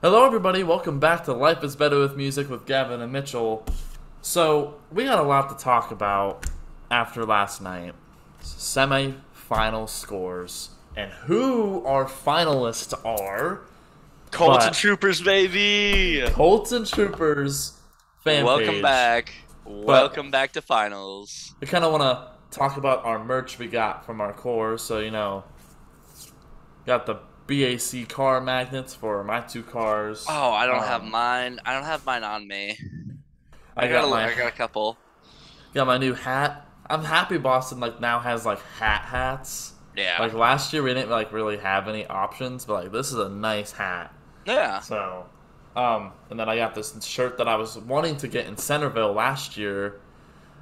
Hello, everybody. Welcome back to Life is Better with Music with Gavin and Mitchell. So, we got a lot to talk about after last night. Semi-final scores and who our finalists are. Colts and But Troopers, baby! Colts and Troopers fan Welcome page. back. But Welcome back to finals. we kind of want to talk about our merch we got from our core. So, got the BAC car magnets for my two cars. Oh, I don't have mine. I don't have mine on me. I got I got a couple. my new hat. I'm happy Boston now has hats. Yeah. Like last year we didn't really have any options, but this is a nice hat. Yeah. So, and then I got this shirt that I was wanting to get in Centerville last year.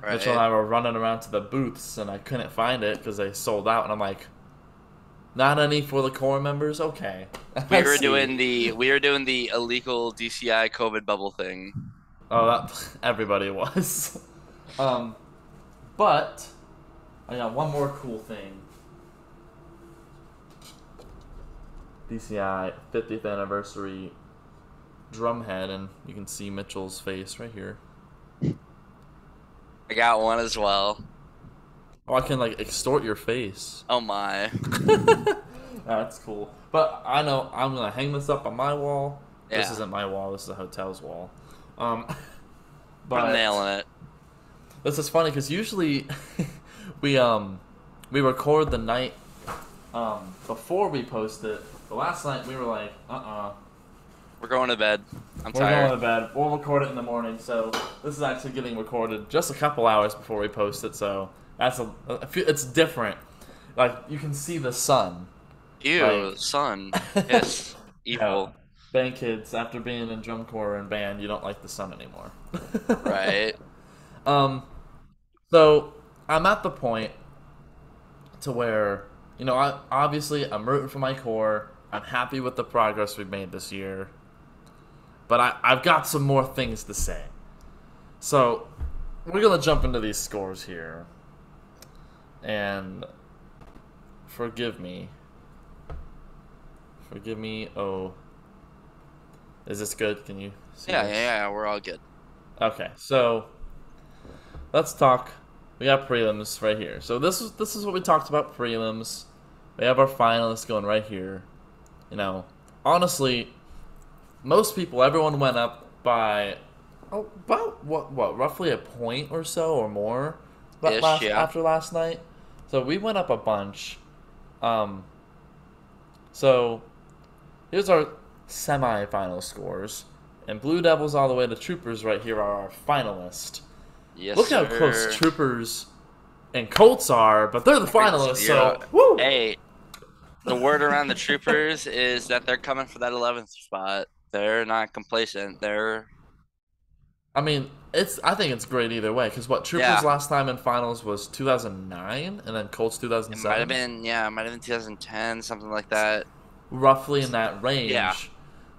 Right. Mitchell and I were running around to the booths and I couldn't find it because they sold out, and I'm like, not any for the core members. Okay. We were doing the illegal DCI COVID bubble thing. Oh, that everybody was. But I got one more cool thing. DCI 50th anniversary drum head, and you can see Mitchell's face right here. I got one as well. Oh, I can extort your face. Oh my. That's cool. But I know I'm gonna hang this up on my wall. Yeah. This isn't my wall. This is the hotel's wall. We're But nailing it. this is funny because usually we record the night before we post it. But last night we were like, We're going to bed. I'm we're tired. going to bed. We'll record it in the morning. So this is actually getting recorded just a couple hours before we post it. So that's it's different. Like you can see the sun. Ew, son. Yes. Evil. Band kids, after being in drum corps and band, you don't like the sun anymore. Right. So I'm at the point to where, I'm rooting for my core. I'm happy with the progress we've made this year. But I've got some more things to say. So we're going to jump into these scores here. And forgive me. Oh, is this good? Can you see this? Yeah, we're all good. Okay, so let's talk. We got prelims right here. So this is what we talked about prelims. We have our finalists going right here. Honestly, everyone went up by about roughly a point or so or more. After last night, so we went up a bunch. So here's our semi-final scores. And Blue Devils all the way to Troopers right here are our finalists. Yes, Look how close Troopers and Colts are, but they're the finalists, so woo! Hey, the word around the Troopers is that they're coming for that 11th spot. They're not complacent. I think it's great either way, because Troopers last time in finals was 2009, and then Colts 2007? It might have been 2010, something like that. Roughly in that range. Yeah.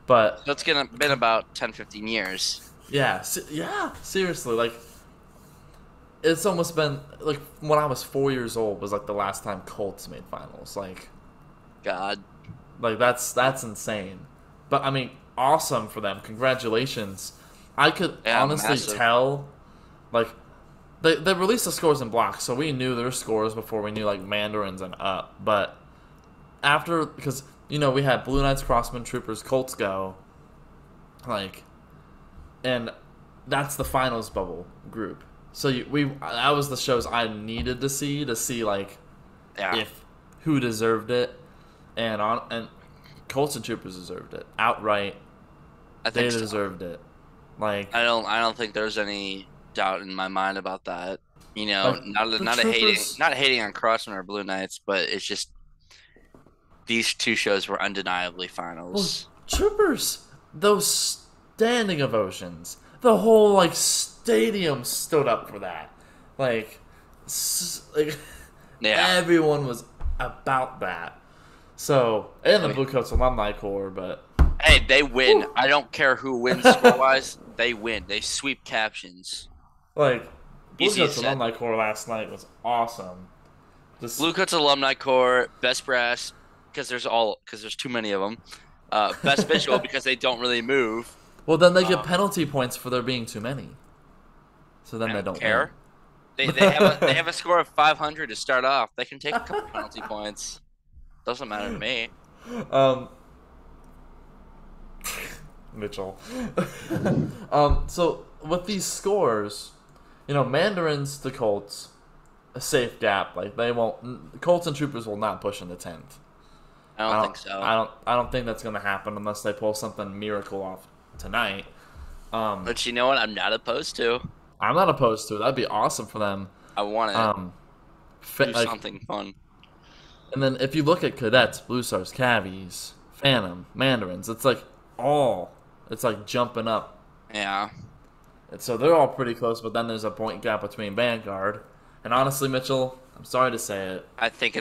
But so it's been about 10, 15 years. Yeah, seriously, it's almost been, when I was 4 years old was, the last time Colts made finals, God. That's insane. But, awesome for them. Congratulations. I could honestly tell, they released the scores in blocks, so we knew their scores before we knew, Mandarins and up. But because, we had Blue Knights, Crossmen, Troopers, Colts go, and that's the finals bubble group. So that was the shows I needed to see if who deserved it, and Colts and Troopers deserved it outright. They deserved it. I don't think there's any doubt in my mind about that. Not hating on Crossman or Blue Knights, but it's just these two shows were undeniably finals. Well, Troopers, those standing ovations, the whole stadium stood up for that. Everyone was about that. So, and the Blue Coats alumni core, but hey, they win. I don't care who wins score-wise. They win. They sweep captions. Blue Coats alumni core last night was awesome. Blue Coats alumni core, best brass, because there's too many of them. Best visual because they don't really move. Well, then they get penalty points for there being too many. So then I they don't don't win. care. They have a score of 500 to start off. They can take a couple penalty points. Doesn't matter to me. Um, Mitchell. So with these scores, Mandarins to Colts, a safe gap. Like they won't. Colts and Troopers will not push into 10th. I don't think so. I don't think that's gonna happen unless they pull something miracle off tonight. But you know what? I'm not opposed to. I'm not opposed to it. That'd be awesome for them. I want to do something fun. And then if you look at Cadets, Blue Stars, Cavies, Phantom, Mandarins, it's like jumping up. Yeah. And so they're all pretty close, but then there's a point gap between Vanguard. And honestly, Mitchell, I'm sorry to say it. I think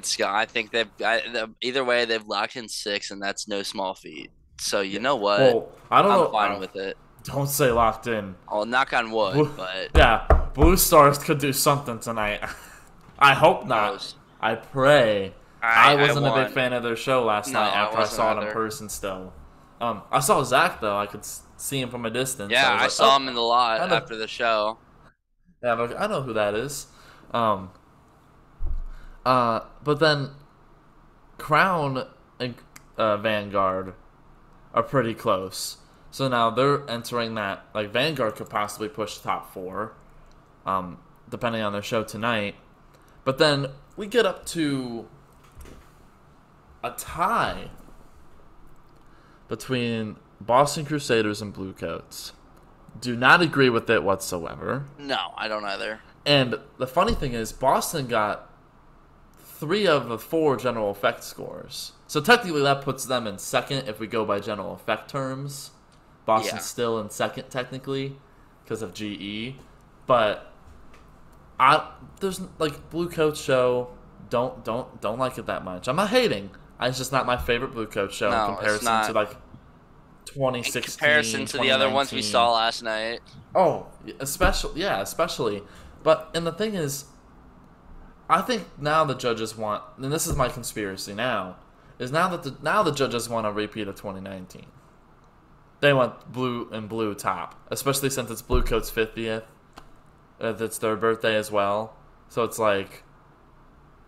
either way they've locked in 6, and that's no small feat. So you know what? Well, I don't know. I'm fine with it. Don't say locked in. I'll knock on wood, but yeah, Blue Stars could do something tonight. I hope not. I pray. I wasn't a big fan of their show last night after I saw it in person still. I saw Zach, though. I could see him from a distance. Yeah, I saw him in the lot after the show. Yeah, I know who that is. But then Crown and Vanguard are pretty close. So now they're entering that, like, Vanguard could possibly push top 4, depending on their show tonight. But then we get up to a tie between Boston Crusaders and Bluecoats. Do not agree with it whatsoever. No, I don't either. And the funny thing is, Boston got 3 of the 4 general effect scores. So technically that puts them in second if we go by general effect terms. Boston's still in second technically because of GE. But there's like Bluecoats show, don't like it that much. I'm not hating. It's just not my favorite Bluecoats show in comparison to like 2016. In comparison to the other ones we saw last night. Oh, especially. But and the thing is, I think now the judges want, and this is my conspiracy now, is now the judges want a repeat of 2019. They want blue top, especially since it's Bluecoats' 50th. It's their birthday as well, so it's like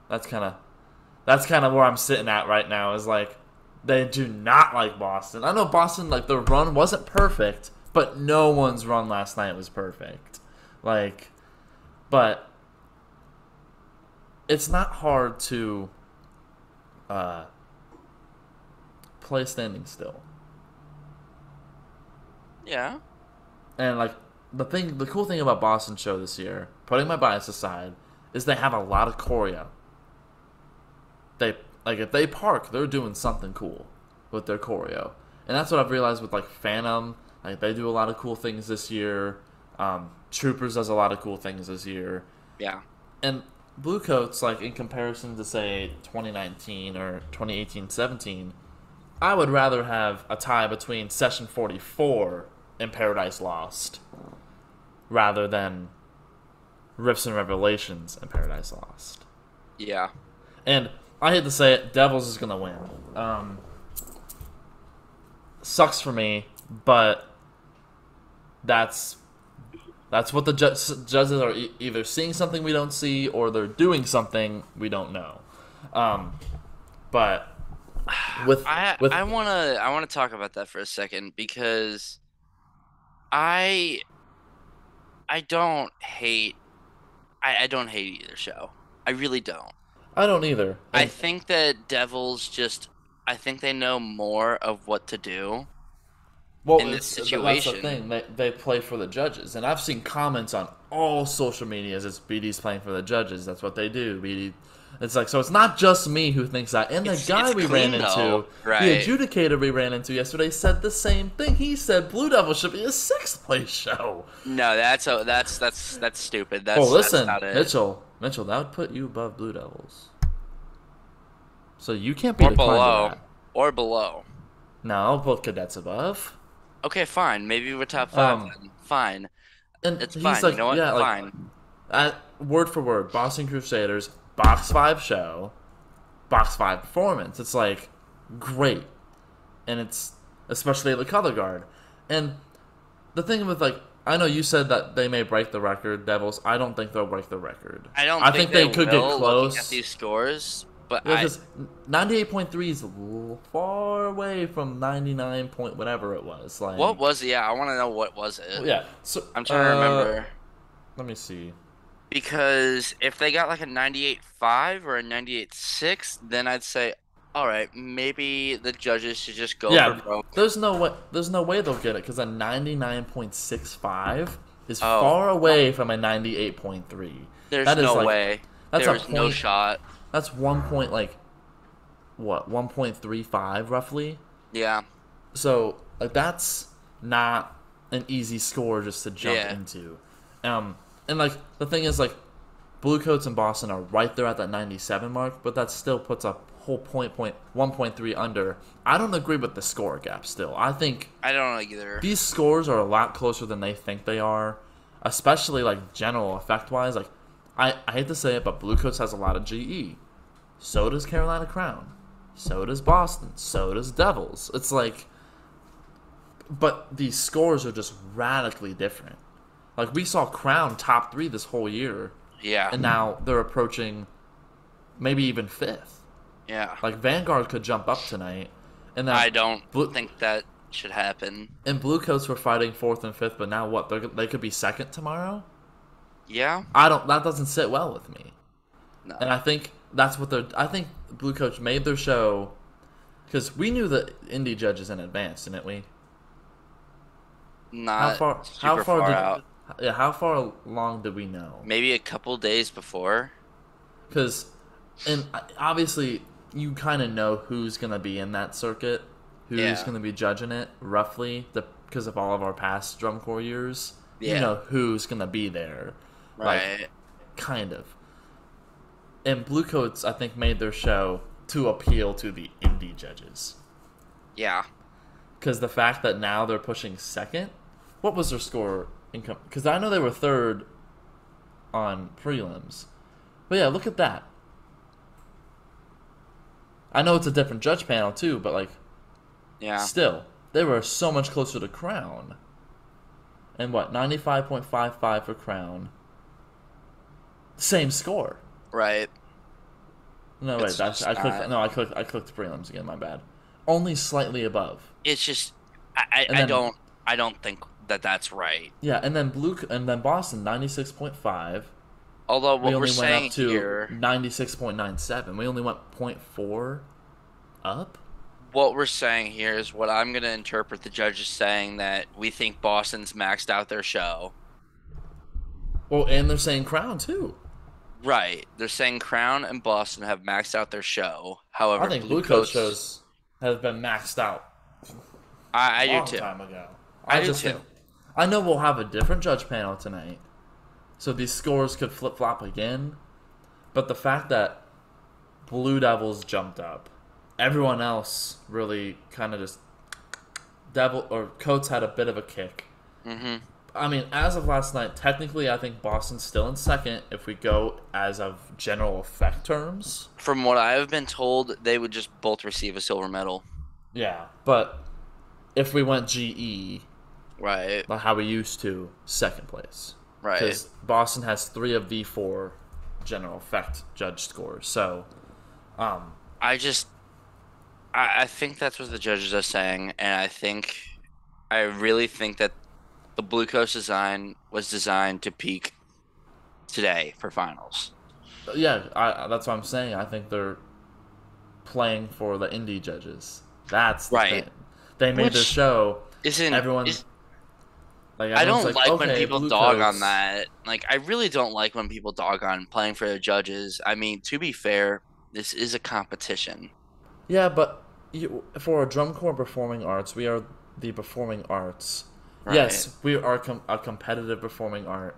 that's kind of where I'm sitting at right now. Is like they do not like Boston. I know Boston, like their run wasn't perfect, but no one's run last night was perfect. Like, but it's not hard to play standing still. Yeah. And like the cool thing about Boston show this year, putting my bias aside, is they have a lot of choreo. If they park, they're doing something cool with their choreo. And that's what I've realized with like Phantom, like they do a lot of cool things this year. Troopers does a lot of cool things this year. Yeah. And Bluecoats, like in comparison to say 2019 or 2018-17, I would rather have a tie between Session 44 and Paradise Lost rather than Rifts and Revelations and Paradise Lost. Yeah. And I hate to say it, Devils is going to win. Sucks for me, but that's what the judges are either seeing something we don't see or they're doing something we don't know. But I want to talk about that for a second because I don't hate either show. I really don't. I don't either. I think that Devils I think they know more of what to do in this situation. That's the thing. They play for the judges. And I've seen comments on all social medias. It's BD's playing for the judges. That's what they do. BD. It's like, so it's not just me who thinks that. And the guy we ran into, the adjudicator we ran into yesterday said the same thing. He said Blue Devil should be a 6th place show. No, that's stupid. Listen, that's not it. Mitchell, that would put you above Blue Devils. So you can't be or below. No, both cadets above. Okay, fine. Maybe we're top 5 then. Fine. And it's he's fine. Like, you know what? Yeah, fine. Word for word, Boston Crusaders, Box 5 show, Box 5 performance. It's like great. And it's especially the color guard. And the thing with like, I know you said that they may break the record, Devils. I don't think they'll break the record. I don't I think think they they could get will, looking at close. these scores, but Yeah, because 98.3 is a little far away from 99 point whatever it was. what Like, was it? Yeah, I want to know what was it. yeah. So, I'm trying to remember. let me see. Because if they got like a 98.5 or a 98.6, then I'd say, all right, maybe the judges should just go for Yeah, broke. there's no way. There's no way they'll get it because a 99.65 is Oh, far away from a 98.3. there's That is no like way. that's a There's no point. shot. That's 1 point like what 1.35 roughly. Yeah, So like that's not an easy score just to jump yeah, into. And like the thing is like Bluecoats and Boston are right there at that 97 mark, but that still puts a whole point 1.3 under. I don't agree with the score gap still. I think I don't know either. these scores are a lot closer than they think they are, especially like general effect wise. Like I hate to say it, but Bluecoats has a lot of GE. So does Carolina Crown. So does Boston. So does Devils. It's like, but these scores are just radically different. Like we saw Crown top 3 this whole year, Yeah, and now they're approaching maybe even 5th. yeah. Like Vanguard could jump up tonight, and then I don't Blue, think that should happen. and Bluecoats were fighting 4th and 5th, but now what? They could be 2nd tomorrow. Yeah, I don't. That doesn't sit well with me. no, And I think that's what they're. I think Bluecoats made their show because we knew the indie judges in advance, didn't we? not How super far far did? out. Yeah, how far along did we know? Maybe a couple days before. Because, and obviously you kind of know who's gonna be in that circuit, who's Yeah. gonna be judging it roughly, because of all of our past drum corps years. You Yeah. know who's gonna be there, like Right. kind of. And Bluecoats, I think, made their show to appeal to the indie judges. Yeah. Because the fact that now they're pushing 2nd, what was their score? Because I know they were 3rd on prelims. But yeah, look at that. I know it's a different judge panel too, but like, Yeah. still, they were so much closer to Crown. And what, 95.55 for Crown. Same score. Right. No, wait, It's that's just I clicked. not- No, I clicked prelims again. My bad. Only slightly above. It's just And then- I don't think that that's right. Yeah, and then Boston 96.5. Although We what we're only went saying up to here, 96.97. We only went 0.4 up. what we're saying here is what I'm going to interpret the judges saying that we think Boston's maxed out their show. Well, and they're saying Crown too. Right. They're saying Crown and Boston have maxed out their show. However, I think Blue Bluecoats Coats shows have been maxed out I a long do too. time ago. I do just too. think I know we'll have a different judge panel tonight, so these scores could flip flop again. But the fact that Blue Devils jumped up, everyone else really kind of just Coats had a bit of a kick. Mhm. I mean, as of last night, technically, I think Boston's still in 2nd if we go as of general effect terms. From what I have been told, they would just both receive a silver medal. Yeah, but if we went GE, Right. like how we used to, 2nd place. Right. Because Boston has 3 of the 4 general effect judge scores. So, I think that's what the judges are saying, and I really think that the Blue Coast design was designed to peak today for finals. yeah, that's what I'm saying. I think they're playing for the indie judges. That's the Right. thing. They made their Which show. Isn't Everyone, is, like, I everyone's don't like when okay, people Blue dog Coats. on that. Like, I really don't like when people dog on playing for the judges. I mean, to be fair, this is a competition. Yeah, but for a drum corps performing arts, we are the performing arts. Right. Yes, we are a competitive performing art,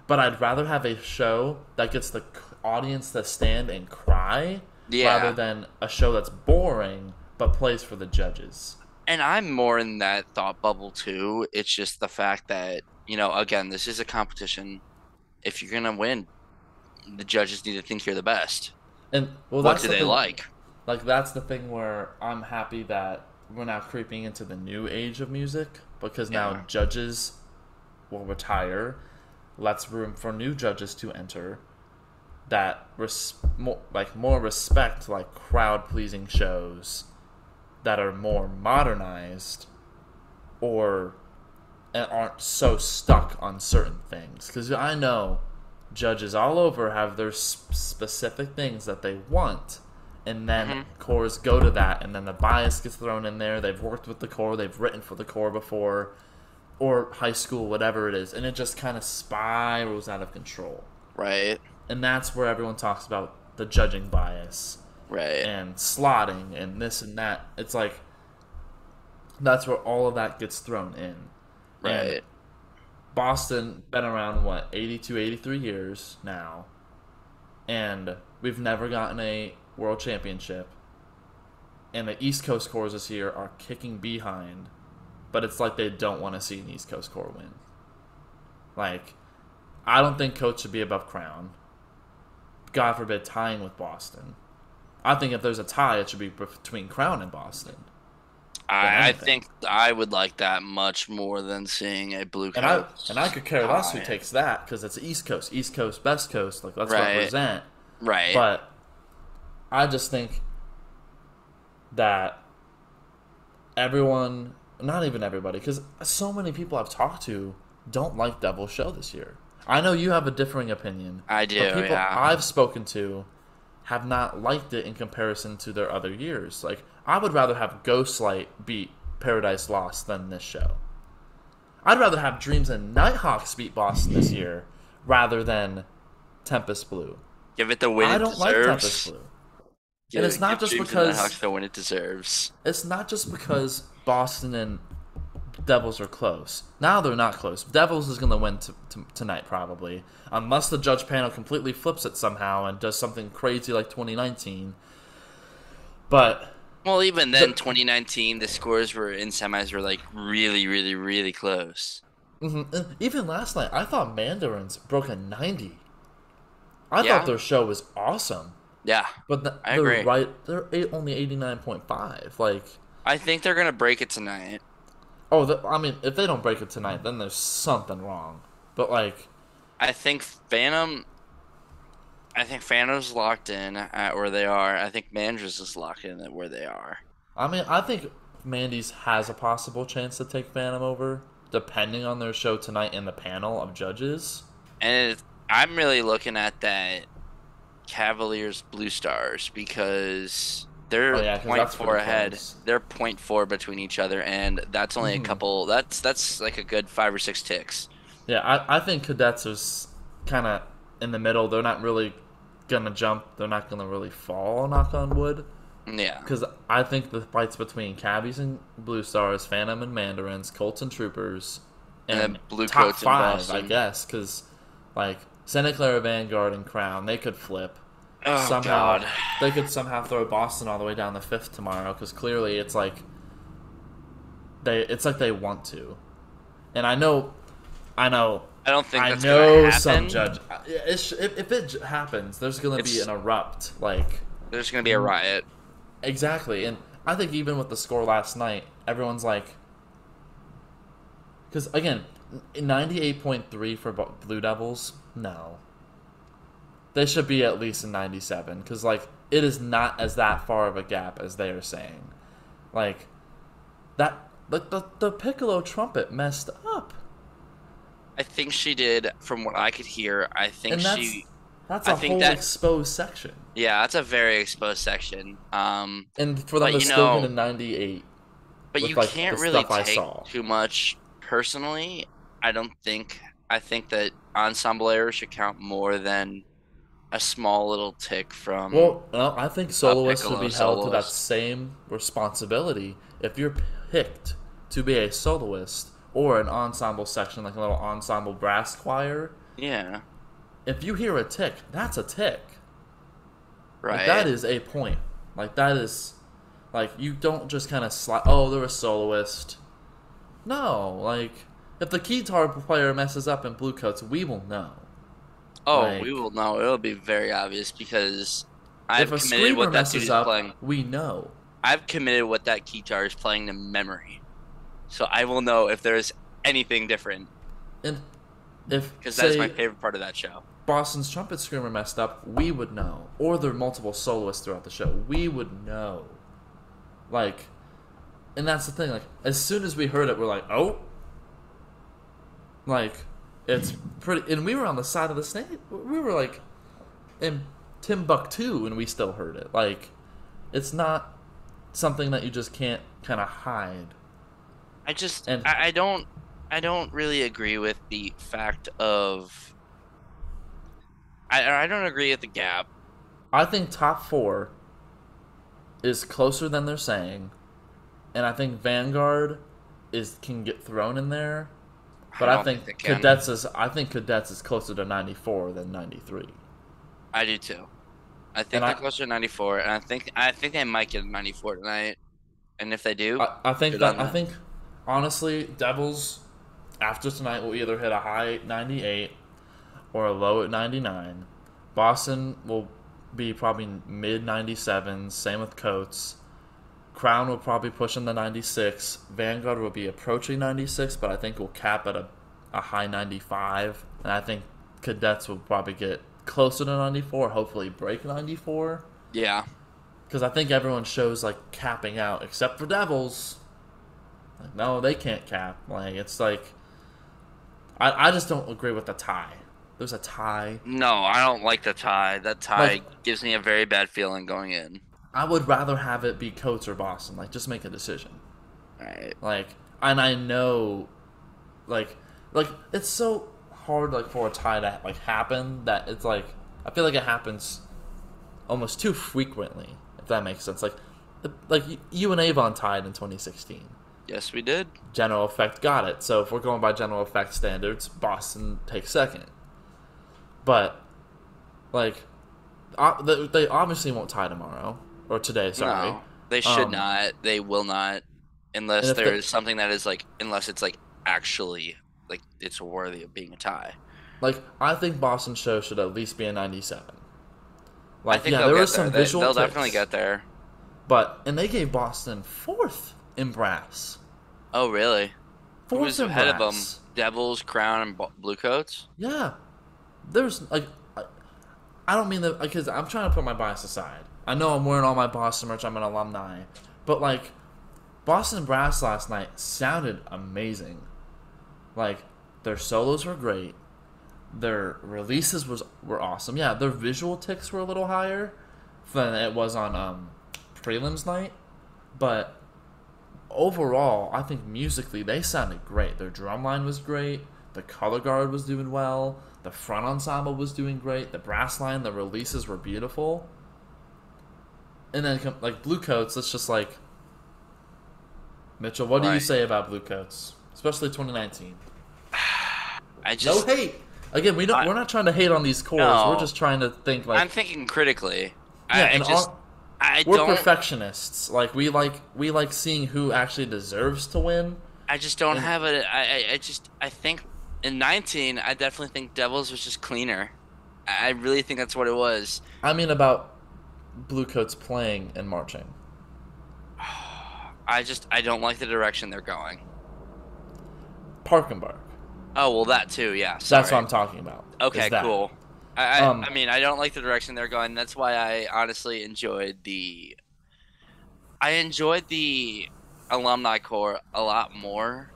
but I'd rather have a show that gets the audience to stand and cry Yeah. rather than a show that's boring but plays for the judges. And I'm more in that thought bubble too. It's just the fact that, again, this is a competition. If you're gonna win, the judges need to think you're the best. And well, What that's do the they thing, like? Like that's the thing where I'm happy that we're now creeping into the new age of music because now Yeah. judges will retire, lets room for new judges to enter that more respect like crowd pleasing shows that are more modernized or and aren't so stuck on certain things. Because I know judges all over have their specific things that they want, and then Hmm. cores go to that, and then the bias gets thrown in there. They've worked with the core, they've written for the core before, or high school, whatever it is, and it just kind of spirals out of control. Right. And that's where everyone talks about the judging bias Right. and slotting and this and that. It's like that's where all of that gets thrown in. And Right. Boston been around what 82, 83 years now, and we've never gotten a world championship. And the East Coast cores this year are kicking behind, but it's like they don't want to see an East Coast core win. Like, I don't think Coach should be above Crown. God forbid tying with Boston. I think if there's a tie, it should be between Crown and Boston. I think I would like that much more than seeing a Blue Coast. And I could care less who tie. takes that because it's East Coast, best coast. Like let's Right. represent. Right. But I just think that everyone, not even everybody, because so many people I've talked to don't like Devil's Show this year. I know you have a differing opinion. I do, But people yeah. I've spoken to have not liked it in comparison to their other years. Like, I would rather have Ghostlight beat Paradise Lost than this show. I'd rather have Dreams and Nighthawks beat Boston this year rather than Tempest Blue. Give it the win I it don't like deserves. Tempest Blue. And it's not just Dreams and because Nighthawks the win it deserves. it's not just because Boston and Devils are close. Now they're not close. Devils is going to win tonight probably, unless the judge panel completely flips it somehow and does something crazy like 2019. But Well, even then, 2019, the scores were in semis were like really, really, really close. and even last night, I thought Mandarins broke a 90. I Yeah. thought their show was awesome, Yeah, but I they're agree. right. They're only 89.5. Like, I think they're gonna break it tonight. I mean, if they don't break it tonight, then there's something wrong. But like, I think Phantom. I think Phantom's locked in at where they are. I think Mandras is locked in at where they are. I mean, I think Mandy's has a possible chance to take Phantom over, depending on their show tonight in the panel of judges. And I'm really looking at that Cavaliers Blue Stars because they're Oh, yeah, 'cause that's 0.4 pretty ahead. close. They're 0.4 between each other, and that's only a couple. That's like a good 5 or 6 ticks. Yeah, I think Cadets is kind of in the middle. They're not really gonna jump. They're not gonna really fall. Knock on wood. Yeah. Because I think the fights between Cabbies and Blue Stars, Phantom and Mandarins, Colts and Troopers, And and then Blue top Coats and 5, Boston. I guess. Because like Santa Clara, Vanguard, and Crown, they could flip. Oh Somehow God. they could somehow throw Boston all the way down the 5th tomorrow. Because clearly it's like they want to. And I know. I don't think I that's know gonna happen. some judge. If it happens, there's gonna be It's- an erupt. Like There's gonna be a riot. exactly, and I think even with the score last night, everyone's like, because again, 98.3 for Blue Devils. No, they should be at least a 97 because like it is not as that far of a gap as they are saying. Like that, the piccolo trumpet messed up. I think she did, from what I could hear. I think And that's I a think whole that- exposed section. Yeah, that's a very exposed section. And for them But, to you still know, get a 98, but with, you like, can't the really stuff I take saw. too much personally. I don't think. I think that ensemble error should count more than a small little tick from. well, no, I think soloists should piccolo be held to that soloist. same responsibility. If you're picked to be a soloist or an ensemble section, like a little ensemble brass choir, Yeah. if you hear a tick, that's a tick. Right. Like, that is a point. Like, that is... Like, you don't just kind of slide... Oh, they're a soloist. No, like... If the guitar player messes up in Blue Coats, we will know. Oh, like- we will know. It'll be very obvious because I've If a committed screamer what that dude messes is up, playing. we know. I've committed what that guitar is playing to memory, so I will know if there's anything different And if, because that is my say, favorite part of that show. Boston's trumpet screamer messed up, we would know. Or there are multiple soloists throughout the show. We would know. Like, and that's the thing. Like, as soon as we heard it, we're like, oh. Like, it's pretty. And we were on the side of the stage. We were like in Timbuktu, and we still heard it. Like, it's not something that you just can't kind of hide. And I don't really agree with the fact of I don't agree with the gap. I think top four is closer than they're saying, and I think Vanguard can get thrown in there. I But don't think they can. Cadets is closer to 94 than 93. I do too. I think And they're closer to 94, and I think they might get 94 tonight. And if they do, I think good that on them. I think honestly, Devils after tonight will either hit a high 98 or a low at 99. Boston will be probably mid 97s. Same with Coates. Crown will probably push in the 96. Vanguard will be approaching 96, but I think will cap at a high 95. And I think Cadets will probably get closer to 94, hopefully break 94. Yeah. Because I think everyone shows like capping out, except for Devils. Like, no, they can't cap. Like, it's like, I just don't agree with the tie. There's a tie. No, I don't like the tie. That tie Like, gives me a very bad feeling going in. I would rather have it be Coates or Boston. Like, just make a decision. Right. Like, and I know, like it's so hard like for a tie to like happen that it's like I feel like it happens almost too frequently. If that makes sense. Like you and Avon tied in 2016. Yes, we did. General Effect got it. So if we're going by General Effect standards, Boston takes second. But like, they obviously won't tie tomorrow or today. Sorry. No, they should not. They will not, unless there is something that is like, unless it's like actually like it's worthy of being a tie. Like, I think Boston show should at least be a 97. Like, I think yeah, there was some visual They'll tics, definitely get there. and they gave Boston fourth in brass. Oh, really? Who Fourth was in ahead of them? brass. Devils, Crown, and Bluecoats? Yeah. There's, like, I don't mean that, because I'm trying to put my bias aside. I know I'm wearing all my Boston merch, I'm an alumni. But, like, Boston Brass last night sounded amazing. Like, their solos were great. Their releases were awesome. Yeah, their visual ticks were a little higher than it was on prelims night. But overall, I think musically they sounded great. Their drum line was great. The color guard was doing well. The front ensemble was doing great. The brass line, the releases were beautiful. And then like Blue Coats, it's just like Mitchell. What do you say about Blue Coats, especially 2019? No hate. Again, we're not trying to hate on these cores. No, we're just trying to think like I'm thinking critically. Yeah, we're don't. perfectionists. Like we like seeing who actually deserves to win. I just don't have it. I think in 19, I definitely think Devils was just cleaner. I really think that's what it was. I mean about Blue Coats playing and marching. I don't like the direction they're going. Park and Bark. Oh, well, that too, yeah. Sorry. That's what I'm talking about. Okay, cool. I mean, I don't like the direction they're going. That's why I honestly enjoyed the alumni core a lot more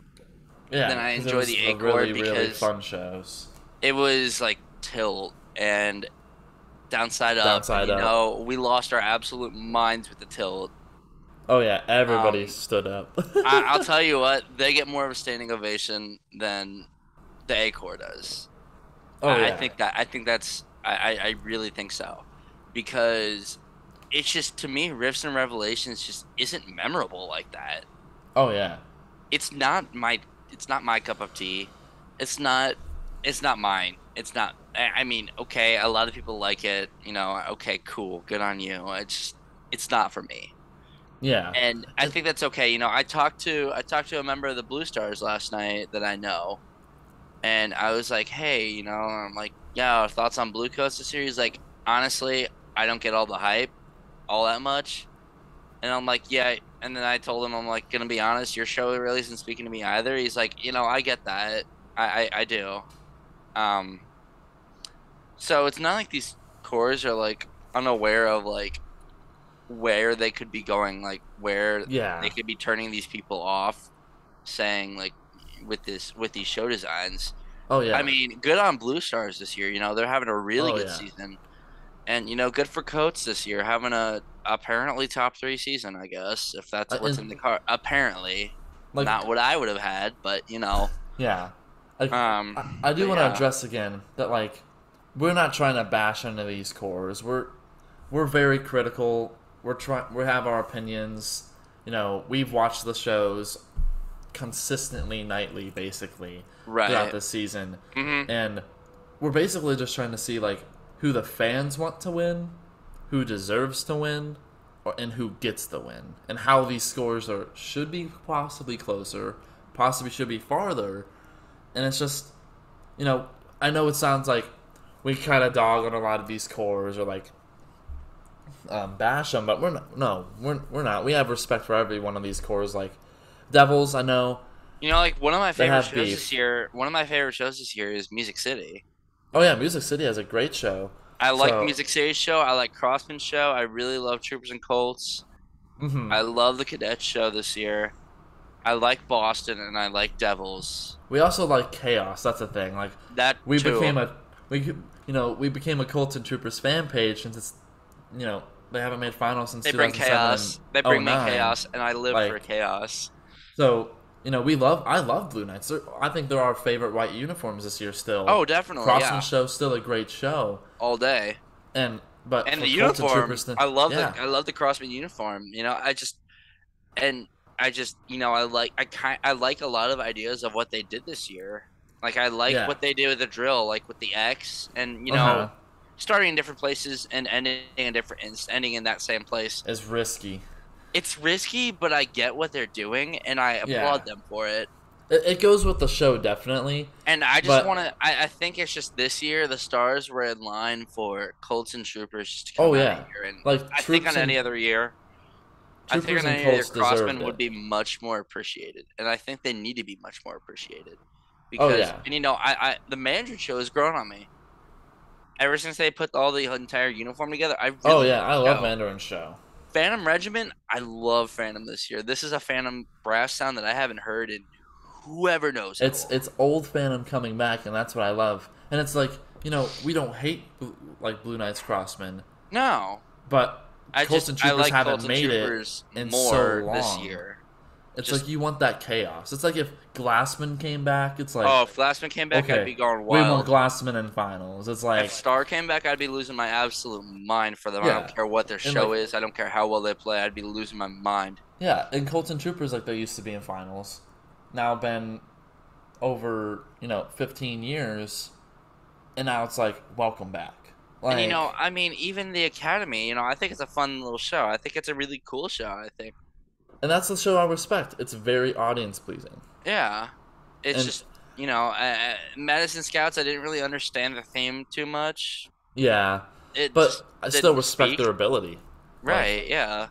than I enjoyed the A core because really fun shows. It was like Tilt and Downside Up. We lost our absolute minds with the Tilt. Oh yeah, everybody stood up. I'll tell you what, they get more of a standing ovation than the A core does. Oh yeah. I really think so, because it's just, to me, Riffs and Revelations just isn't memorable like that. Oh yeah. It's not my cup of tea. It's not mine. It's not. I mean, okay, a lot of people like it. Okay, cool, good on you. It's not for me. Yeah. And I think that's okay. I talked to a member of the Blue Stars last night that I know, and I was like, hey, I'm like, yeah, thoughts on Blue Coats this year? He's like, honestly, I don't get all the hype all that much. And I'm like, yeah. And then I told him, I'm like, gonna be honest, your show really isn't speaking to me either. He's like, I get that. I do. Um, so it's not like these cores are like unaware of like where they could be going, like where they Yeah. could be turning these people off, saying like with these show designs. Oh I yeah. mean, good on Blue Stars this year. They're having a really Oh good yeah. season. And good for Coates this year, having a apparently top 3 season, I guess, if that's what's in the And car. Apparently, like, not what I would have had, but yeah. Like, I do but want to yeah, address again that like we're not trying to bash into these cores. We're very critical. We have our opinions. We've watched the shows consistently nightly, basically throughout right. the season, Hmm. and we're basically just trying to see like who the fans want to win, who deserves to win, and who gets the win, and how these scores should be possibly closer, possibly should be farther, and it's just I know it sounds like we kind of dog on a lot of these cores or like bash them, but we're not. No, we're not. We have respect for every one of these cores. Like Devils, I know Like one of my they favorite have shows this beef. year. One of my favorite shows this year is Music City. Oh yeah, Music City has a great show. I like So, Music City's show. I like Crossman's show. I really love Troopers and Colts. hmm I love the Cadets show this year. I like Boston and I like Devils. we also like chaos. That's the thing. Like That we too. became a we became a Colts and Troopers fan page since it's they haven't made finals since They bring 2007 chaos. and They oh bring me nine. chaos, and I live for Like chaos so I love Blue Knights. I think they're our favorite white uniforms this year still. Oh, definitely, Crossman yeah, show still a great show. all day. And but And for the Colts and uniform, Troopers then I yeah. love the Crossman uniform. And I just, I like a lot of ideas of what they did this year. Like I like Yeah. what they did with the drill, like with the X, and Uh-huh. starting in different places and ending in that same place. It's risky. It's risky, but I get what they're doing, and I Yeah. applaud them for it. It goes with the show definitely. And I just want But to. I think it's just this year the stars were in line for Colts and Troopers just to come oh out of yeah. here. And Like I think on any other year, Troopers and Year, Colts Crossman deserved would it. be much more appreciated, and I think they need to be much more appreciated Oh because yeah. I the Mandarin show has grown on me ever since they put all the entire uniform together. I Oh really yeah, like I the love show. Mandarin show. Phantom Regiment, I love Phantom this year. This is a Phantom brass sound that I haven't heard in whoever knows how long. It's old Phantom coming back, and that's what I love. And it's like we don't hate like Blue Knights Crossman, No, but Colts and I Troopers like haven't Colts and made it Troopers in so more this long. year. It's Just like you want that chaos. It's like if Glassman came back. It's like if Glassman came back, I'd okay, be going we want wild. Glassman in finals. It's If like Star came back, I'd be losing my absolute mind for them. I yeah, don't care what their and show like is. I don't care how well they play. I'd be losing my mind. yeah, and Colts and Troopers like they used to be in finals. Now been over 15 years, and now it's like welcome back. And Like I mean, even the Academy, I think it's a fun little show. I think it's a really cool show. I think, and that's the show I respect. It's very audience pleasing. yeah, it's And just Madison Scouts. I didn't really understand the theme too much. yeah, It but just I still didn't respect speak. their ability. Like, Right? Yeah.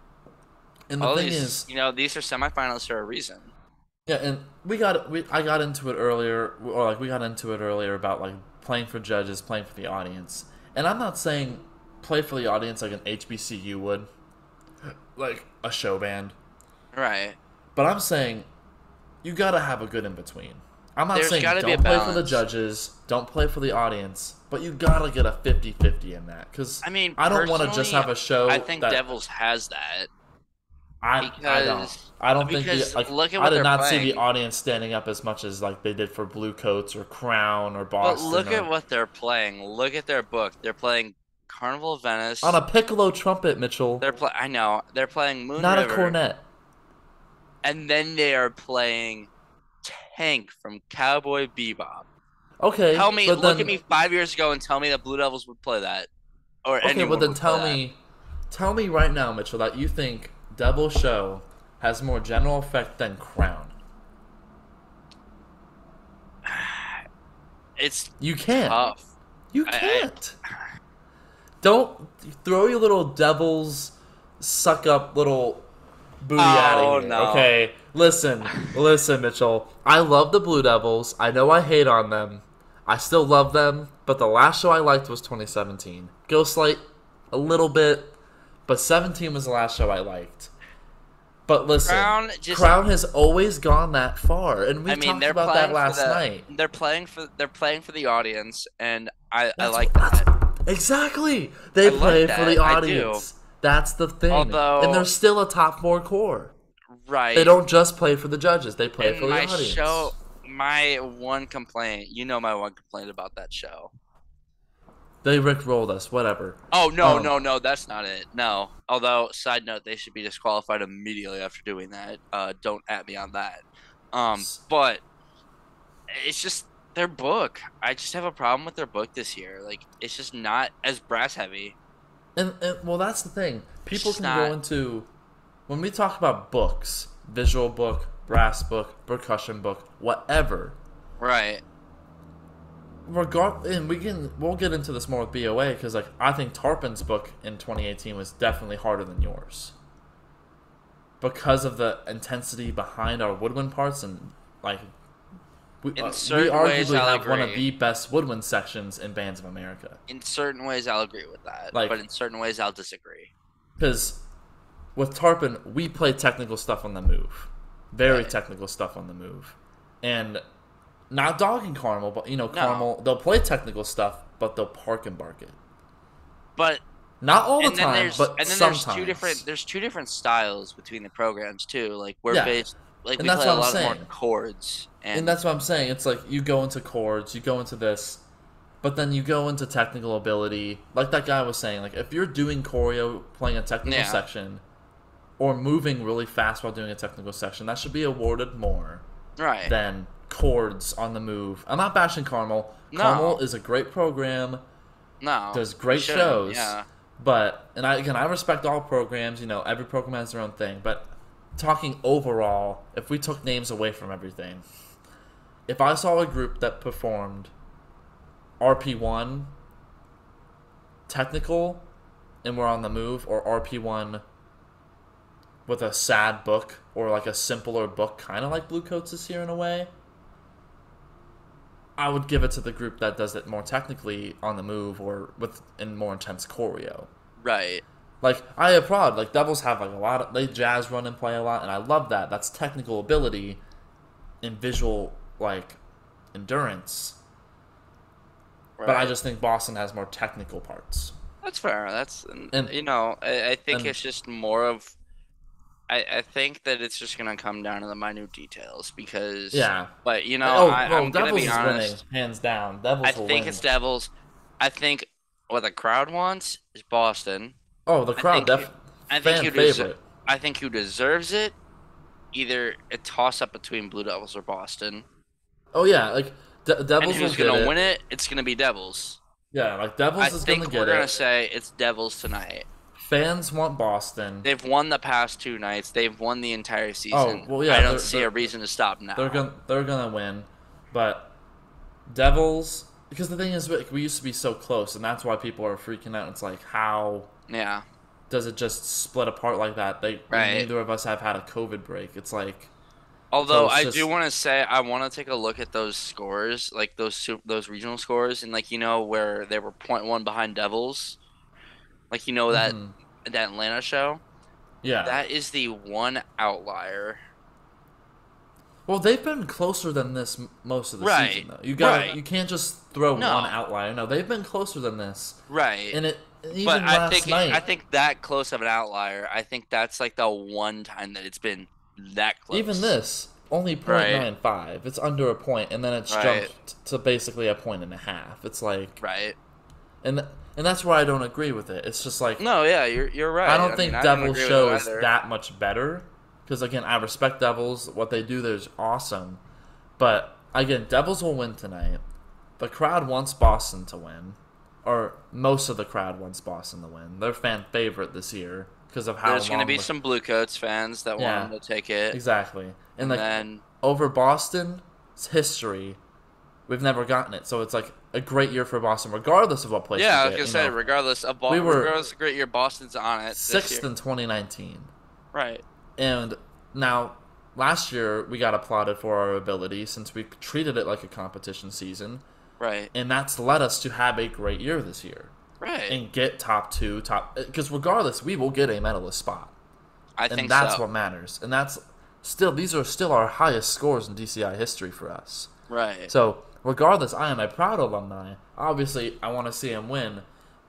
and the All thing these, is, these are semifinals for a reason. yeah, and I got into it earlier, or like we got into it earlier about like playing for judges, playing for the audience, and I'm not saying play for the audience like an HBCU would, like a show band, Right. but I'm saying you gotta have a good in between. I'm not There's saying got to be a don't play for the balance. judges, don't play for the audience, but you gotta get a 50-50 in that because I mean, I don't want to just personally, have a show I think that Devils has that I don't. because I don't think look at I what did they're not see the playing. audience standing up as much as like they did for Blue Coats or Crown or But Boston look at or what they're playing. Look at their book. They're playing Carnival of on Venice. a piccolo trumpet, Mitchell, I know. They're playing Moon not a River, cornet. and then they are playing Tank from Cowboy Bebop. Okay, Tell me, but look at then me 5 years ago and tell me that Blue Devils would play that, or okay, but anyone then would play that. tell me right now, Mitchell, that you think Devil Show has more general effect than Crown. It's You can't. tough. You I, can't. Don't throw your little devils suck up little Booty out of here. no. Okay, listen, Mitchell. I love the Blue Devils. I know I hate on them. I still love them, but the last show I liked was 2017. Ghostlight, a little bit, but 17 was the last show I liked. But listen, Crown has always gone that far, and we talked about that last night. They're playing for the audience, and I like that. Exactly, they play for the audience. That's the thing. And they're still a top 4 core. Right. They don't just play for the judges; they play for the audience. My one complaint about that show. They rickrolled us, whatever. Oh, no, that's not it. No. Although, side note, they should be disqualified immediately after doing that. Don't at me on that. But it's just their book. I just have a problem with their book this year. Like, it's just not as brass heavy. And well, that's the thing. People can go into, when we talk about books, visual book, brass book, percussion book, whatever. Right. And we'll get into this more with BOA because like I think Tarpin's book in 2018 was definitely harder than yours because of the intensity behind our woodwind parts, and like we arguably have one of the best woodwind sections in Bands of America. In certain ways, I'll agree with that, but in certain ways, I'll disagree. Because with Tarpin, we play technical stuff on the move, very technical stuff on the move, and. Not dogging Carmel, but Carmel, they'll play technical stuff, but they'll park and bark it. But not all the time, but sometimes. There's two different styles between the programs too. Like we play a lot more chords, and that's what I'm saying. It's like you go into chords, you go into this, but then you go into technical ability. Like that guy was saying, like if you're doing choreo, playing a technical section, or moving really fast while doing a technical section, that should be awarded more than chords on the move. I'm not bashing Carmel. Carmel is a great program. Does great shows. Yeah. But I respect all programs. Every program has their own thing. But talking overall, if we took names away from everything, if I saw a group that performed RP1 technical and we're on the move, or RP1 with a sad book or like a simpler book, kind of like Blue Coats is here in a way, I would give it to the group that does it more technically on the move or in more intense choreo. Right. Like, I applaud. Like, Devils have like a lot of... They jazz run and play a lot, and I love that. That's technical ability and visual, like, endurance. Right. But I just think Boston has more technical parts. That's fair. I think it's just more of... I think that it's just going to come down to the minute details because... Yeah. But, I'm going to be honest. Winning, hands down. Devils will win. It's Devils. I think what the crowd wants is Boston. Oh, the crowd, fan favorite. I think who deserves it, either a toss-up between Blue Devils or Boston. Oh, yeah. Like, Devils will get it. And who's going to win it? It's going to be Devils. Yeah, like, Devils is going to get it. I think we're going to say it's Devils tonight. Fans want Boston. They've won the past 2 nights. They've won the entire season. Oh, well, yeah. I don't see a reason to stop now. They're gonna win, but Devils. Because the thing is, we used to be so close, and that's why people are freaking out. It's like, how? Yeah. Does it just split apart like that? Neither of us have had a COVID break. It's like. Although I do want to say, I want to take a look at those scores, like those regional scores, and where they were 0.1 behind Devils. Like, that Atlanta show? Yeah. That is the one outlier. Well, they've been closer than this most of the season, though. You can't just throw one outlier. No, they've been closer than this. Right. And last night. I think that close of an outlier, I think that's like the one time that it's been that close. Even this, only 0.95. It's under a point, and then it's jumped to basically a 1.5. It's like... Right. And that's where I don't agree with it. It's just like... No, yeah, you're right. I don't think Devils show is that much better. Because, again, I respect Devils. What they do there is awesome. But, again, Devils will win tonight. The crowd wants Boston to win. Or most of the crowd wants Boston to win. They're fan favorite this year because of how There's going to be some Blue Coats fans that want them to take it. Exactly. And then over Boston's history, we've never gotten it. So it's like a great year for Boston, regardless of what place. Yeah, I was gonna say, regardless of a great year, Boston's on it. 6th in 2019. Right. And now, last year we got applauded for our ability since we treated it like a competition season, Right. and that's led us to have a great year this year Right. and get top two, top because regardless we will get a medalist spot, I and think that's so. what matters. And that's still these are still our highest scores in DCI history for us. Right. So regardless, I am a proud alumni. Obviously, I want to see him win,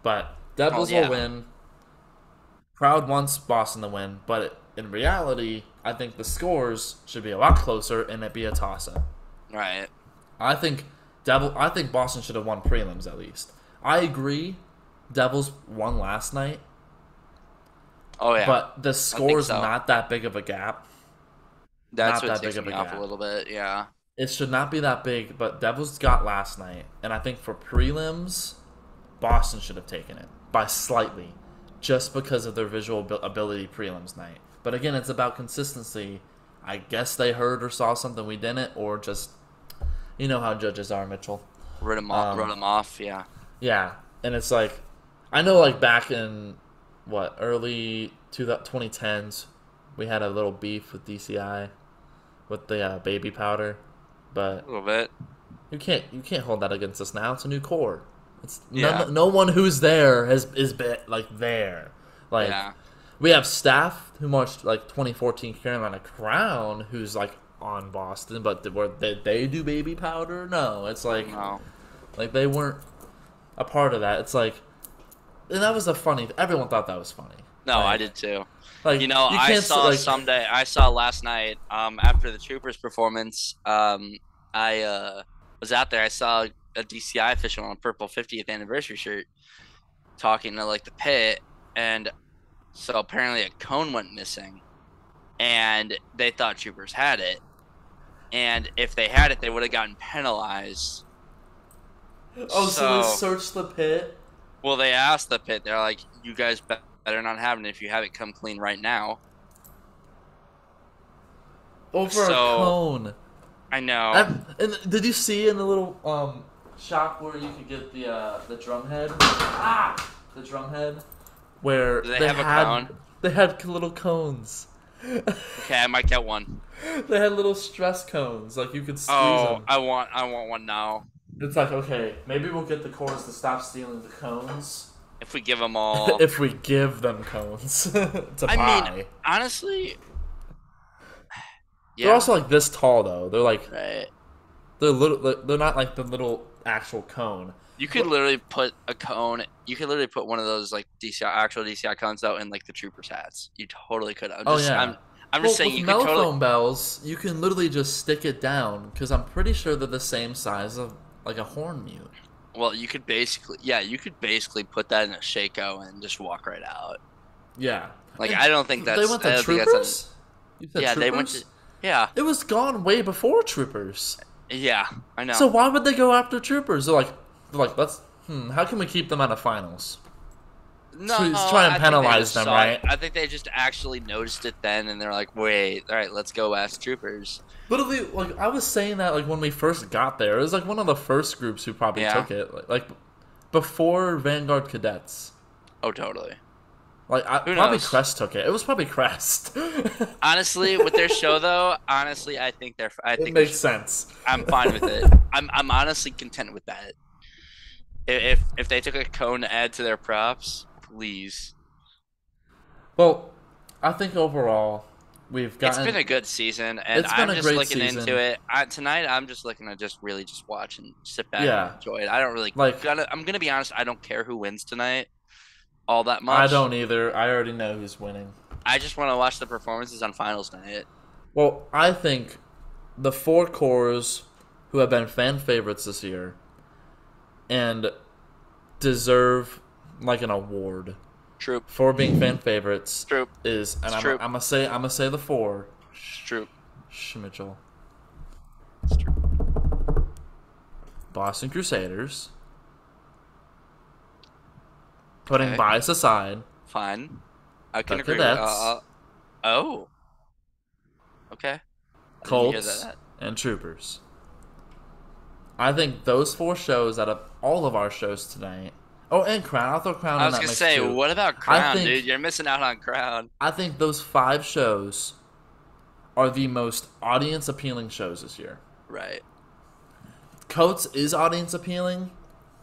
but Well, Devils will yeah. win. Proud wants Boston to win, but in reality, I think the scores should be a lot closer and it be a toss-up. Right. I think I think Boston should have won prelims at least. I agree. Devils won last night, Oh yeah. but the I think score's so. not that big of a gap. That's Not what that big ticks of me a off a gap. little bit. Yeah. It should not be that big, but Devils got last night, and I think for prelims, Boston should have taken it by slightly, just because of their visual ability prelims night. But again, it's about consistency. I guess they heard or saw something we didn't, or just you know how judges are, Mitchell. Wrote him off. Wrote Um, him off. Yeah. yeah, and it's like I know, like back in what early 2010s, we had a little beef with DCI with the baby powder, A but little bit. you can't hold that against us now. It's a new core. It's Yeah. no one who's there is been like there. Like Yeah. we have staff who marched like 2014 Carolina Crown who's like on Boston, but where they do baby powder? No, it's No. like they weren't a part of that. It's like and that was a funny. Everyone thought that was funny. No, I Like did too. like You know, you I can't saw like someday. I saw last night. After the Troopers performance. I was out there. I saw a DCI official on a purple 50th anniversary shirt talking to like the pit, and so apparently a cone went missing, and they thought Troopers had it, and if they had it, they would have gotten penalized. oh, so they So, searched the pit well, they asked the pit. They're like, "You guys better not have it. If you have it, come clean right now." over a So cone. I know. And did you see in the little shop where you could get the drum head? The drum head, where Do they have a cone? they had little cones. Okay, I might get one. They had little stress cones, like you could squeeze Oh, them. I want one now. It's like okay, maybe we'll get the cores to stop stealing the cones If we give them all. if we give them cones to I mean, buy. honestly, They're yeah, also like this tall though. right. They're little. They're not like the little actual cone. You could literally put a cone. You could literally put one of those like DCI actual DCI cones out in like the troopers hats. You totally could. Oh yeah. I'm Well, just saying with you could totally. mellophone bells, you can literally just stick it down because I'm pretty sure they're the same size of like a horn mute. Well, you could basically, yeah, you could basically put that in a Shako and just walk right out. Yeah. Like And I don't think they that's. went I to don't think that's. Troopers. You said Yeah, they went Troopers. to. Yeah, It was gone way before Troopers. yeah, I know. So why would they go after Troopers? They're like, let's. How can we keep them out of finals? No, So he's trying to I think they penalize just them, saw it. right? I think they just actually noticed it then, and they're like, "Wait, all right, let's go ask troopers." Literally, like I was saying that like when we first got there, it was like one of the first groups who probably Yeah. took it, like before Vanguard Cadets. Oh, totally. Like Who probably knows? Crest took it. It was probably Crest. Honestly, with their show though, honestly, I think they're. I It think they're. makes sense. I'm fine with it. I'm honestly content with that. If they took a cone to add to their props, please. Well, I think overall we've It's gotten. been a good season, and It's been I'm a just great looking season. into it. Tonight, I'm just looking to just really just watch and sit back and Yeah, enjoy it. I don't really like I'm gonna be honest. I don't care who wins tonight all that I much. don't either. I already know who's winning. I just want to watch the performances on finals night. Well, I think the four cores who have been fan favorites this year and deserve like an award Troop, for being fan favorites troop, is, and it's I'm troop, gonna say the four. troop, Mitchell, it's troop. Boston Crusaders, putting Okay, bias aside, fine. I can the agree. Cadets, Oh, okay. I didn't hear Colts, that. and Troopers. I think those four shows out of all of our shows tonight. Oh, and Crown. I'll throw Crown I in was that gonna mix say, too. what about Crown, dude? You're missing out on Crown. I think those 5 shows are the most audience appealing shows this year. Right. Coates is audience appealing.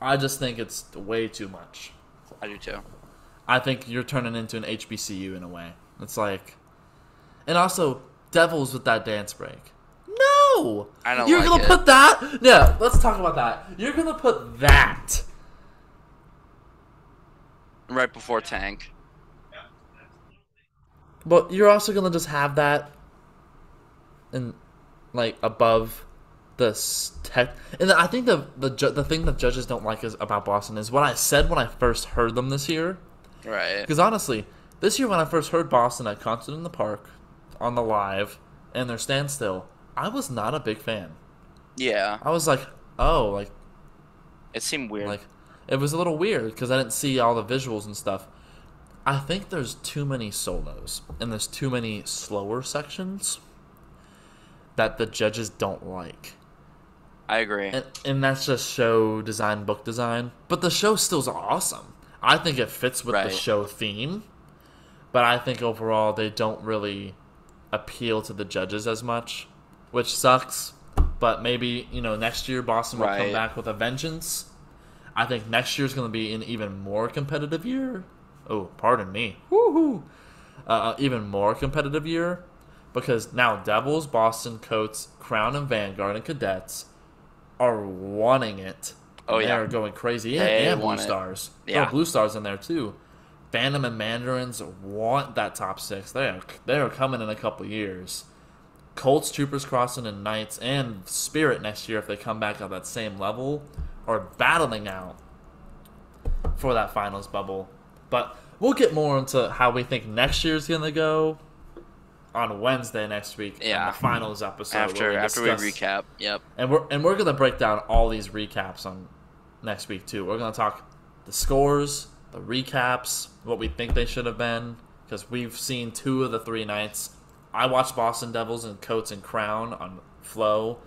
I just think it's way too much. I do too. I think you're turning into an HBCU in a way. It's like, and also Devils with that dance break. No, I don't. You're like gonna it. put that? Yeah, let's talk about that. You're gonna put that right before Tank. but you're also gonna just have that and like above the tech. And I think the thing that judges don't like is about Boston is what I said when I first heard them this year. Right. Because honestly, this year when I first heard Boston at Concert in the Park on the live and their standstill, I was not a big fan. Yeah. I was like, oh, like it seemed weird. Like it was a little weird because I didn't see all the visuals and stuff. I think there's too many solos and there's too many slower sections that the judges don't like. I agree. And that's just show design, book design. But the show still's awesome. I think it fits with the show theme. But I think overall they don't really appeal to the judges as much, which sucks. But maybe, next year Boston will come back with a vengeance. I think next year's going to be an even more competitive year. Oh, pardon me. Woohoo! Even more competitive year. Because now Devils, Boston, Coates, Crown, and Vanguard, and Cadets are wanting it. Oh, yeah. They're going crazy. And Blue Stars. Yeah. There are Blue Stars in there, too. Phantom and Mandarins want that top 6. They are coming in a couple years. Colts, Troopers, Crossing, and Knights, and Spirit next year, if they come back at that same level, are battling out for that finals bubble. But we'll get more into how we think next year's going to go on Wednesday next week. Yeah. On the finals episode. After we recap. Yep. And we're going to break down all these recaps on next week, too. We're going to talk the scores, the recaps, what we think they should have been, because we've seen 2 of the 3 nights. I watched Boston Devils and Coates and Crown on Flow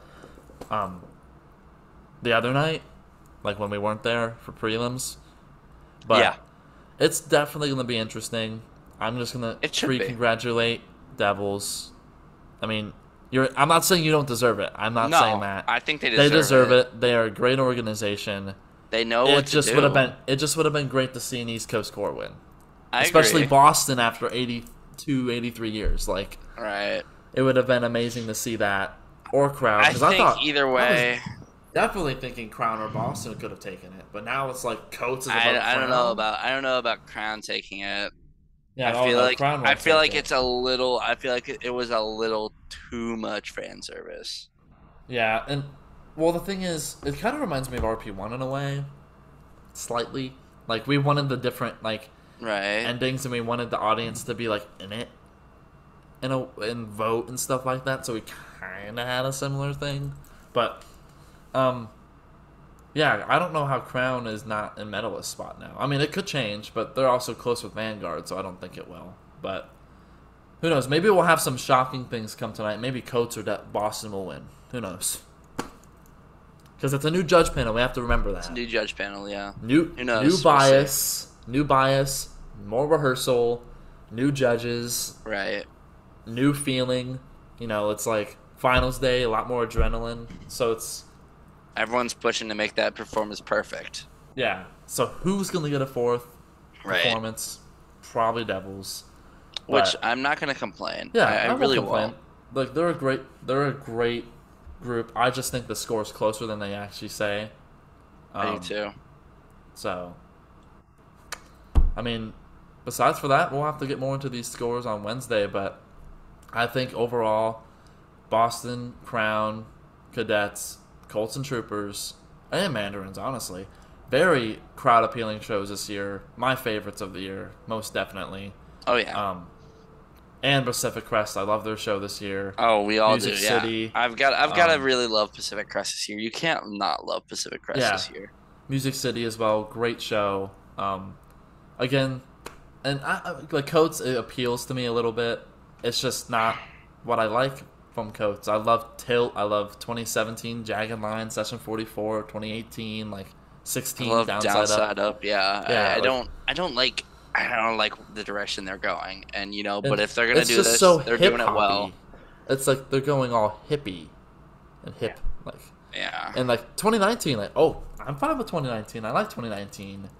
the other night, like when we weren't there for prelims. But yeah. It's definitely going to be interesting. I'm just going to congratulate Devils. I mean, I'm not saying you don't deserve it. I'm not saying that. I think they deserve it. They are a great organization. They know what to do. It just would have been great to see an East Coast core win. Especially agree. Boston after 82, 83 years. Like, right. It would have been amazing to see that. Or Crown. I thought either way. Definitely thinking Crown or Boston could have taken it. But now it's like Coates is above Crown. I don't know about Crown taking it. Yeah, I feel like it's a little. I feel like it was a little too much fan service. Yeah, and well, the thing is, it kind of reminds me of RP1 in a way, slightly. Like we wanted the different endings, and we wanted the audience to be like in it, and vote and stuff like that. So we kind of had a similar thing, but yeah, I don't know how Crown is not in medalist spot now. I mean, it could change, but they're also close with Vanguard, so I don't think it will. But who knows? Maybe we'll have some shocking things come tonight. Maybe Coates or Boston will win. Who knows? Because it's a new judge panel. We have to remember that. It's a new judge panel, yeah. Who knows? New bias, more rehearsal, new judges. Right. New feeling. It's like finals day, a lot more adrenaline. So it's... Everyone's pushing to make that performance perfect. Yeah. So who's going to get a 4th performance? Probably Devils. Which I'm not going to complain. Yeah, I really won't. Like they're a great group. I just think the score's closer than they actually say. I do too. So, I mean, besides for that, we'll have to get more into these scores on Wednesday. But I think overall, Boston, Crown, Cadets, Colts and Troopers, and Mandarins, honestly. Very crowd-appealing shows this year. My favorites of the year, most definitely. Oh, yeah. And Pacific Crest. I love their show this year. Oh, we all Music do, yeah. City. I've got to really love Pacific Crest this year. You can't not love Pacific Crest this year. Music City as well. Great show. Again, and Coates, it appeals to me a little bit. It's just not what I like from Coates. I love Tilt. I love 2017 Jagged Line, Session 44, 2018. Like, I 16 love downside up. downside up. Yeah, Yeah, like I don't like the direction they're going. And and but if they're gonna it's do just so this, they're hip doing it well. hoppy. It's like they're going all hippie and Yeah. hip like Yeah. and like 2019 like oh, I'm fine with 2019. I like 2019.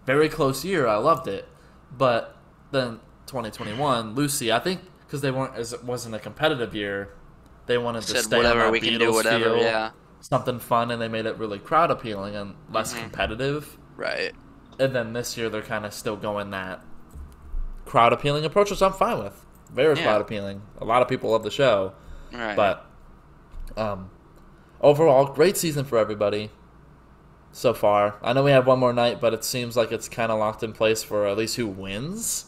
Very close year. I loved it. But then 2021, Lucy, I think because they weren't as it wasn't a competitive year, they wanted to Said stay on whatever that we can do, Beatles whatever. feel, Yeah. something fun, and they made it really crowd appealing and less Hmm. competitive. Right. And then this year they're kind of still going that crowd appealing approach, which I'm fine with. Very Yeah. crowd appealing. A lot of people love the show, Right. but um, overall, great season for everybody so far. I know we have one more night, but it seems like it's kind of locked in place for at least who wins.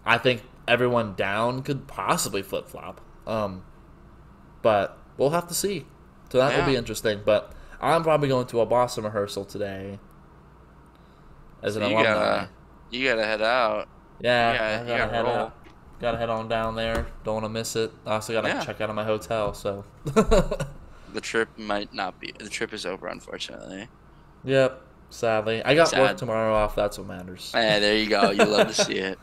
I think everyone down could possibly flip flop, but we'll have to see. So that will Yeah. be interesting. But I'm probably going to a Boston rehearsal today as So an alumni. you gotta head out. Yeah, I You gotta gotta head roll. out. Gotta head on down there. Don't want to miss it. I also gotta Yeah. check out of my hotel. So, The trip might not be. The trip is over, unfortunately. yep. Sadly, I got work Sad. tomorrow off. That's what matters. There you go. You love to see it.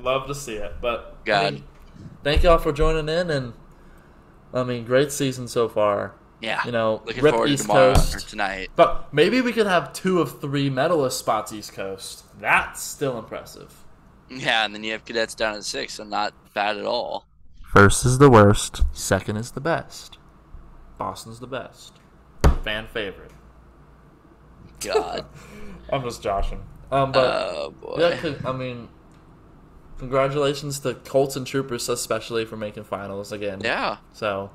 Love to see it. But I God. mean, thank y'all for joining in, and I mean, great season so far. Yeah. You know, Looking rip forward to East tomorrow or Coast. tonight. But maybe we could have 2 of 3 medalist spots East Coast. That's still impressive. Yeah, and then you have cadets down at 6, so not bad at all. First is the worst. Second is the best. Boston's the best. Fan favorite. God. I'm just joshing. But Oh boy. yeah, I mean, congratulations to Colts and Troopers especially for making finals again. Yeah. So,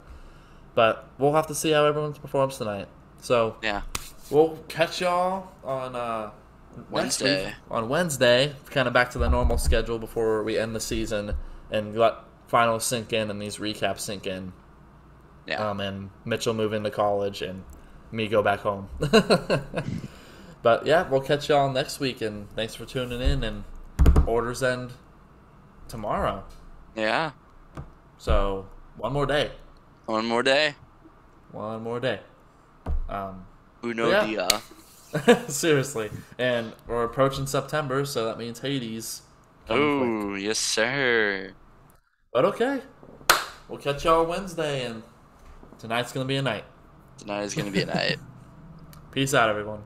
but we'll have to see how everyone performs tonight. So Yeah. we'll catch y'all on next Wednesday. week, on Wednesday, kind of back to the normal schedule before we end the season and let finals sink in and these recaps sink in. Yeah. And Mitchell move into college and me go back home. But yeah, we'll catch y'all next week, and thanks for tuning in. And orders end tomorrow, Yeah. so one more day. One more day. One more day. Uno Yeah. dia. Seriously, and we're approaching September, so that means Hades. coming quick. Oh, yes, sir. But okay, we'll catch y'all Wednesday, and tonight's gonna be a night. Tonight is going to be a night. Peace out, everyone.